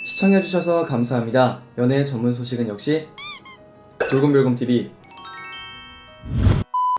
시청해주셔서 감사합니다. 연애 전문 소식은 역시 돌곰별곰TV.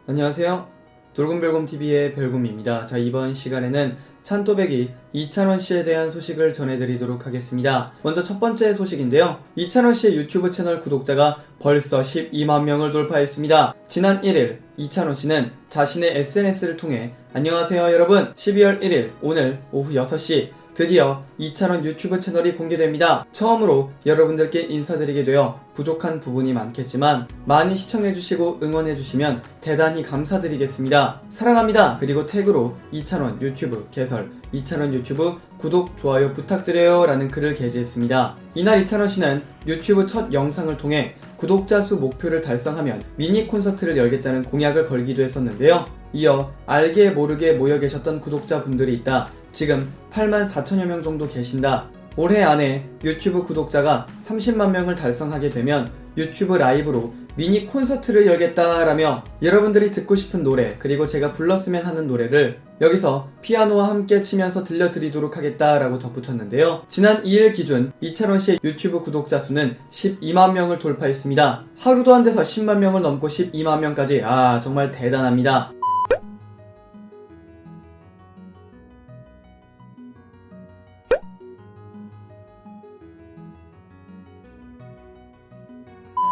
안녕하세요. 돌곰별곰TV의 별곰입니다. 자, 이번 시간에는 찬또배기 이찬원씨에 대한 소식을 전해드리도록 하겠습니다. 먼저 첫 번째 소식인데요. 이찬원씨의 유튜브 채널 구독자가 벌써 12만 명을 돌파했습니다. 지난 1일 이찬원씨는 자신의 SNS를 통해 안녕하세요 여러분, 12월 1일 오늘 오후 6시 드디어 이찬원 유튜브 채널이 공개됩니다. 처음으로 여러분들께 인사드리게 되어 부족한 부분이 많겠지만 많이 시청해주시고 응원해주시면 대단히 감사드리겠습니다. 사랑합니다. 그리고 태그로 이찬원 유튜브 개설, 이찬원 유튜브 구독, 좋아요 부탁드려요 라는 글을 게재했습니다. 이날 이찬원씨는 유튜브 첫 영상을 통해 구독자 수 목표를 달성하면 미니 콘서트를 열겠다는 공약을 걸기도 했었는데요. 이어 알게 모르게 모여 계셨던 구독자분들이 있다. 지금 84,000여 명 정도 계신다. 올해 안에 유튜브 구독자가 30만 명을 달성하게 되면 유튜브 라이브로 미니 콘서트를 열겠다라며 여러분들이 듣고 싶은 노래, 그리고 제가 불렀으면 하는 노래를 여기서 피아노와 함께 치면서 들려드리도록 하겠다라고 덧붙였는데요. 지난 2일 기준 이찬원씨의 유튜브 구독자 수는 12만 명을 돌파했습니다. 하루도 안 돼서 10만 명을 넘고 12만 명까지, 정말 대단합니다.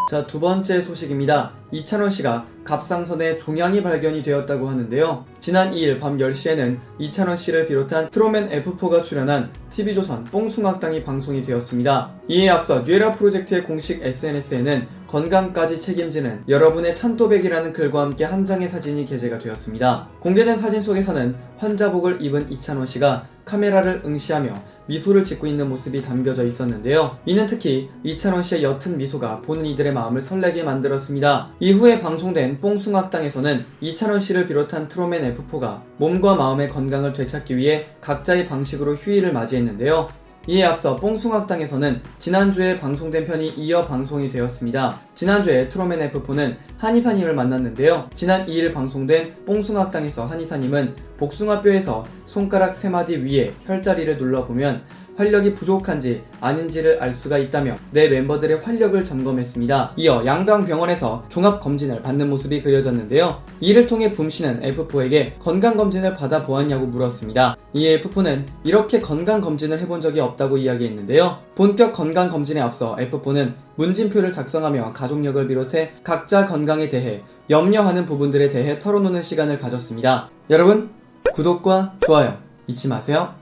자, 두 번째 소식입니다. 이찬원씨가 갑상선에 종양이 발견이 되었다고 하는데요. 지난 2일 밤 10시에는 이찬원씨를 비롯한 트롯맨 F4가 출연한 TV조선 뽕숭악당이 방송이 되었습니다. 이에 앞서 뇌라 프로젝트의 공식 SNS에는 건강까지 책임지는 여러분의 찬또배기라는 글과 함께 한 장의 사진이 게재가 되었습니다. 공개된 사진 속에서는 환자복을 입은 이찬원씨가 카메라를 응시하며 미소를 짓고 있는 모습이 담겨져 있었는데요. 이는 특히 이찬원씨의 옅은 미소가 보는 이들의 마음을 설레게 만들었습니다. 이후에 방송된 뽕숭악당에서는 이찬원씨를 비롯한 트롯맨 F4가 몸과 마음의 건강을 되찾기 위해 각자의 방식으로 휴일을 맞이했는데요. 이에 앞서 뽕숭악당에서는 지난주에 방송된 편이 이어 방송이 되었습니다. 지난주에 트롯맨 F4는 한의사님을 만났는데요. 지난 2일 방송된 뽕숭악당에서 한의사님은 복숭아뼈에서 손가락 3마디 위에 혈자리를 눌러보면 활력이 부족한지 아닌지를 알 수가 있다며 내 멤버들의 활력을 점검했습니다. 이어 양방병원에서 종합검진을 받는 모습이 그려졌는데요. 이를 통해 붐씨는 F4에게 건강검진을 받아보았냐고 물었습니다. 이에 F4는 이렇게 건강검진을 해본 적이 없다고 이야기했는데요. 본격 건강검진에 앞서 F4는 문진표를 작성하며 가족력을 비롯해 각자 건강에 대해 염려하는 부분들에 대해 털어놓는 시간을 가졌습니다. 여러분, 구독과 좋아요 잊지 마세요.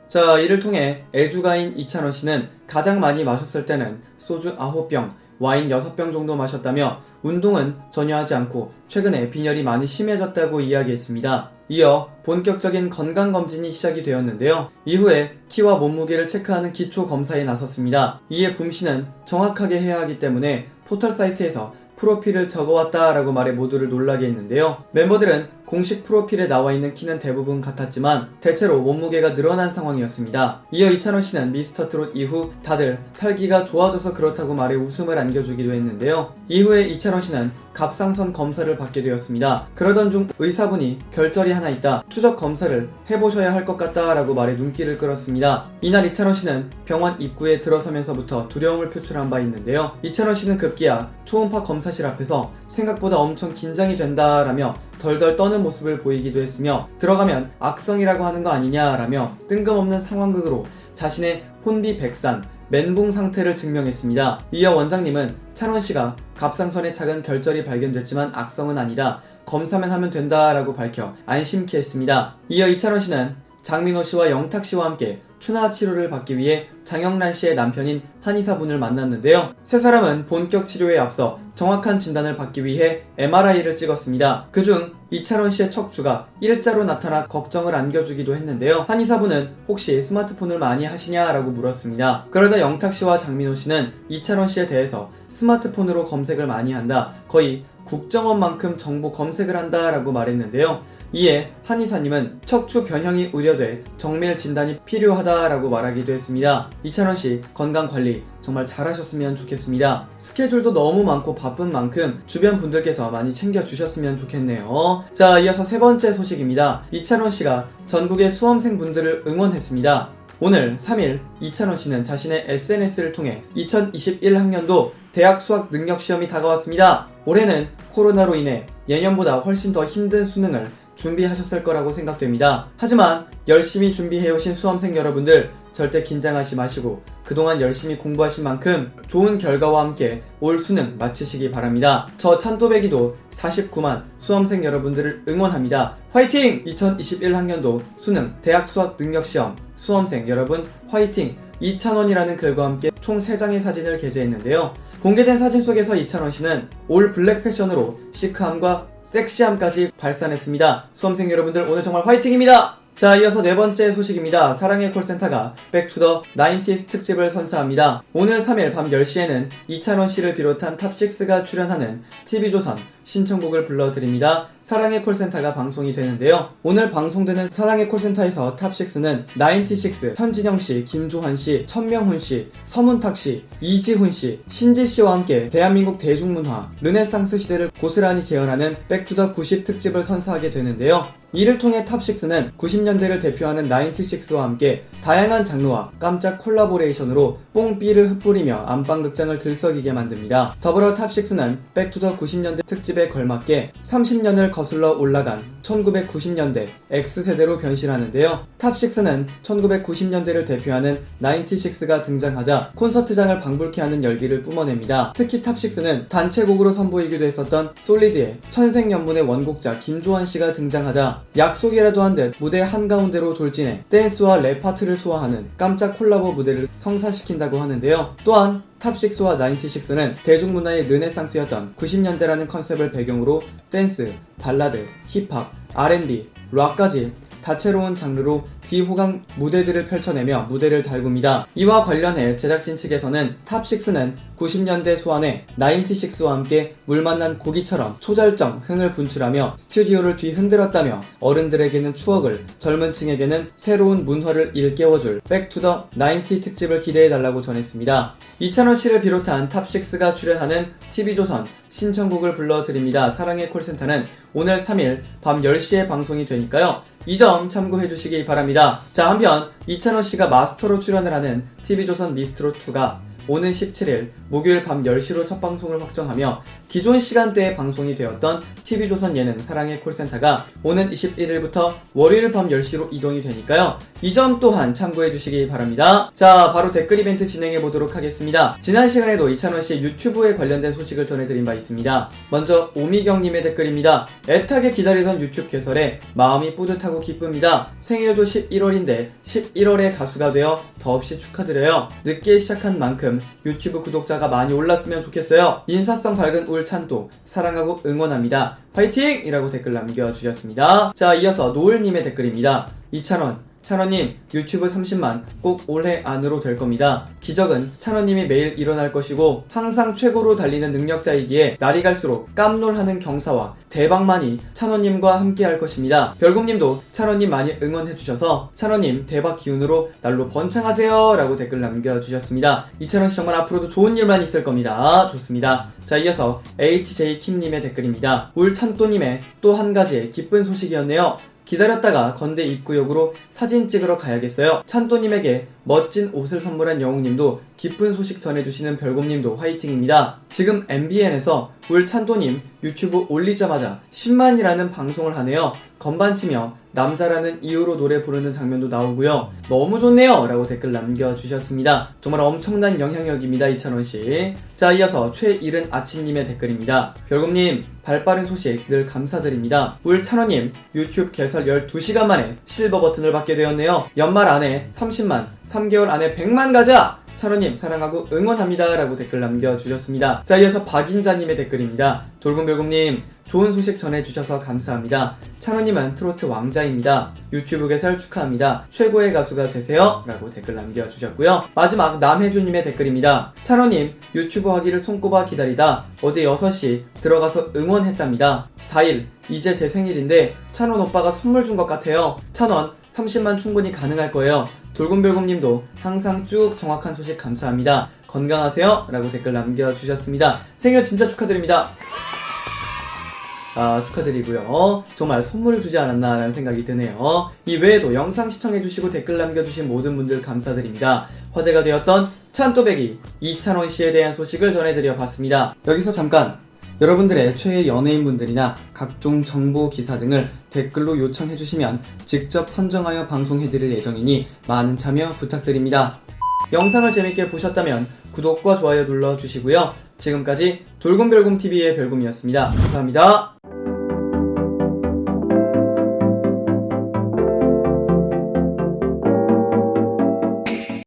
자, 이를 통해 애주가인 이찬원씨는 가장 많이 마셨을 때는 소주 9병, 와인 6병 정도 마셨다며 운동은 전혀 하지 않고 최근에 빈혈이 많이 심해졌다고 이야기했습니다. 이어 본격적인 건강검진이 시작이 되었는데요. 이후에 키와 몸무게를 체크하는 기초검사에 나섰습니다. 이에 붐씨는 정확하게 해야 하기 때문에 포털 사이트에서 프로필을 적어왔다라고 말해 모두를 놀라게 했는데요. 멤버들은 공식 프로필에 나와있는 키는 대부분 같았지만 대체로 몸무게가 늘어난 상황이었습니다. 이어 이찬원씨는 미스터트롯 이후 다들 살기가 좋아져서 그렇다고 말해 웃음을 안겨주기도 했는데요. 이후에 이찬원씨는 갑상선 검사를 받게 되었습니다. 그러던 중 의사분이 결절이 하나 있다, 추적 검사를 해보셔야 할 것 같다 라고 말해 눈길을 끌었습니다. 이날 이찬원씨는 병원 입구에 들어서면서부터 두려움을 표출한 바 있는데요. 이찬원씨는 급기야 초음파 검사실 앞에서 생각보다 엄청 긴장이 된다라며 덜덜 떠는 모습을 보이기도 했으며 들어가면 악성이라고 하는 거 아니냐라며 뜬금없는 상황극으로 자신의 혼비백산, 멘붕 상태를 증명했습니다. 이어 원장님은 찬원씨가 갑상선에 작은 결절이 발견됐지만 악성은 아니다, 검사만 하면 된다라고 밝혀 안심케 했습니다. 이어 이찬원씨는 장민호씨와 영탁씨와 함께 추나 치료를 받기 위해 장영란씨의 남편인 한의사분을 만났는데요. 세 사람은 본격 치료에 앞서 정확한 진단을 받기 위해 MRI를 찍었습니다. 그중 이찬원씨의 척추가 일자로 나타나 걱정을 안겨주기도 했는데요. 한의사분은 혹시 스마트폰을 많이 하시냐라고 물었습니다. 그러자 영탁씨와 장민호씨는 이찬원씨에 대해서 스마트폰으로 검색을 많이 한다, 거의 국정원만큼 정보 검색을 한다 라고 말했는데요. 이에 한의사님은 척추 변형이 우려돼 정밀 진단이 필요하다라고 말하기도 했습니다. 이찬원씨 건강관리 정말 잘하셨으면 좋겠습니다. 스케줄도 너무 많고 바쁜 만큼 주변 분들께서 많이 챙겨주셨으면 좋겠네요. 자, 이어서 세 번째 소식입니다. 이찬원씨가 전국의 수험생 분들을 응원했습니다. 오늘 3일 이찬원 씨는 자신의 SNS를 통해 2021학년도 대학 수학 능력 시험이 다가왔습니다. 올해는 코로나로 인해 예년보다 훨씬 더 힘든 수능을 준비하셨을 거라고 생각됩니다. 하지만 열심히 준비해오신 수험생 여러분들 절대 긴장하지 마시고 그동안 열심히 공부하신 만큼 좋은 결과와 함께 올 수능 마치시기 바랍니다. 저 찬또배기도 49만 수험생 여러분들을 응원합니다. 화이팅! 2021학년도 수능 대학 수학 능력 시험 수험생 여러분 화이팅! 이찬원이라는 글과 함께 총 3장의 사진을 게재했는데요. 공개된 사진 속에서 이찬원 씨는 올 블랙 패션으로 시크함과 섹시함까지 발산했습니다. 수험생 여러분들 오늘 정말 화이팅입니다! 자, 이어서 네 번째 소식입니다. 사랑의 콜센터가 백투더 90s 특집을 선사합니다. 오늘 3일 밤 10시에는 이찬원 씨를 비롯한 탑6가 출연하는 TV조선 신청곡을 불러드립니다. 사랑의 콜센터가 방송이 되는데요. 오늘 방송되는 사랑의 콜센터에서 탑6는 96, 현진영 씨, 김조한 씨, 천명훈 씨, 서문탁 씨, 이지훈 씨, 신지 씨와 함께 대한민국 대중문화, 르네상스 시대를 고스란히 재현하는 백투더 90 특집을 선사하게 되는데요. 이를 통해 탑6는 90년대를 대표하는 96와 함께 다양한 장르와 깜짝 콜라보레이션으로 뽕삐를 흩뿌리며 안방극장을 들썩이게 만듭니다. 더불어 탑6는 백투더 90년대 특집에 걸맞게 30년을 거슬러 올라간 1990년대 X세대로 변신하는데요. 탑6는 1990년대를 대표하는 96가 등장하자 콘서트장을 방불케 하는 열기를 뿜어냅니다. 특히 탑6는 단체곡으로 선보이기도 했었던 솔리드의 천생연분의 원곡자 김조한 씨가 등장하자 약속이라도 한 듯 무대 한가운데로 돌진해 댄스와 랩 파트를 소화하는 깜짝 콜라보 무대를 성사시킨다고 하는데요. 또한 탑6와 96는 대중문화의 르네상스였던 90년대라는 컨셉을 배경으로 댄스, 발라드, 힙합, R&B, 락까지 다채로운 장르로 귀호강 무대들을 펼쳐내며 무대를 달굽니다. 이와 관련해 제작진 측에서는 탑6는 90년대 소환에 96와 함께 물 만난 고기처럼 초절정 흥을 분출하며 스튜디오를 뒤흔들었다며 어른들에게는 추억을, 젊은 층에게는 새로운 문화를 일깨워줄 백투더 90 특집을 기대해달라고 전했습니다. 이찬원 씨를 비롯한 탑6가 출연하는 TV조선 신청곡을 불러드립니다. 사랑의 콜센터는 오늘 3일 밤 10시에 방송이 되니까요. 이 점 참고해주시기 바랍니다. 자, 한편 이찬원 씨가 마스터로 출연을 하는 TV조선 미스트롯2가 오는 17일 목요일 밤 10시로 첫 방송을 확정하며 기존 시간대에 방송이 되었던 TV조선 예능 사랑의 콜센터가 오는 21일부터 월요일 밤 10시로 이동이 되니까요. 이 점 또한 참고해주시기 바랍니다. 자, 바로 댓글 이벤트 진행해보도록 하겠습니다. 지난 시간에도 이찬원 씨의 유튜브에 관련된 소식을 전해드린 바 있습니다. 먼저 오미경님의 댓글입니다. 애타게 기다리던 유튜브 개설에 마음이 뿌듯하고 기쁩니다. 생일도 11월인데 11월에 가수가 되어 더없이 축하드려요. 늦게 시작한 만큼 유튜브 구독자가 많이 올랐으면 좋겠어요. 인사성 밝은 울찬또 사랑하고 응원합니다. 화이팅! 이라고 댓글 남겨주셨습니다. 자, 이어서 노을님의 댓글입니다. 찬원님 유튜브 30만 꼭 올해 안으로 될 겁니다. 기적은 찬원님이 매일 일어날 것이고 항상 최고로 달리는 능력자이기에 날이 갈수록 깜놀하는 경사와 대박만이 찬원님과 함께 할 것입니다. 별곰님도 찬원님 많이 응원해주셔서 찬원님 대박 기운으로 날로 번창하세요 라고 댓글 남겨주셨습니다. 이찬원씨 정말 앞으로도 좋은 일만 있을 겁니다. 좋습니다. 자, 이어서 HJ킴님의 댓글입니다. 울찬또님의 또 한 가지 기쁜 소식이었네요. 기다렸다가 건대 입구역으로 사진 찍으러 가야겠어요. 찬또님에게 멋진 옷을 선물한 영웅님도 기쁜 소식 전해주시는 별곰님도 화이팅입니다. 지금 MBN에서 울찬또님 유튜브 올리자마자 10만이라는 방송을 하네요. 건반치며 남자라는 이유로 노래 부르는 장면도 나오고요. 너무 좋네요 라고 댓글 남겨주셨습니다. 정말 엄청난 영향력입니다, 이찬원씨. 자, 이어서 최이른 아침님의 댓글입니다. 별곰님 발빠른 소식 늘 감사드립니다. 울찬원님 유튜브 개설 12시간 만에 실버 버튼을 받게 되었네요. 연말 안에 30만, 3개월 안에 100만 가자! 찬원님 사랑하고 응원합니다 라고 댓글 남겨주셨습니다. 자, 이어서 박인자님의 댓글입니다. 돌곰별곰님 좋은 소식 전해주셔서 감사합니다. 찬원님은 트로트 왕자입니다. 유튜브 개설 축하합니다. 최고의 가수가 되세요 라고 댓글 남겨주셨고요. 마지막 남혜주님의 댓글입니다. 찬원님 유튜브 하기를 손꼽아 기다리다 어제 6시 들어가서 응원했답니다. 4일 이제 제 생일인데 찬원 오빠가 선물 준 것 같아요. 찬원 30만 충분히 가능할 거예요. 돌곰별곰님도 항상 쭉 정확한 소식 감사합니다. 건강하세요 라고 댓글 남겨주셨습니다. 생일 진짜 축하드립니다. 축하드리고요. 정말 선물을 주지 않았나 라는 생각이 드네요. 이 외에도 영상 시청해주시고 댓글 남겨주신 모든 분들 감사드립니다. 화제가 되었던 찬또배기 이찬원 씨에 대한 소식을 전해드려 봤습니다. 여기서 잠깐! 여러분들의 최애 연예인분들이나 각종 정보 기사 등을 댓글로 요청해주시면 직접 선정하여 방송해드릴 예정이니 많은 참여 부탁드립니다. 영상을 재밌게 보셨다면 구독과 좋아요 눌러주시고요. 지금까지 돌곰별곰TV의 별곰이었습니다. 감사합니다.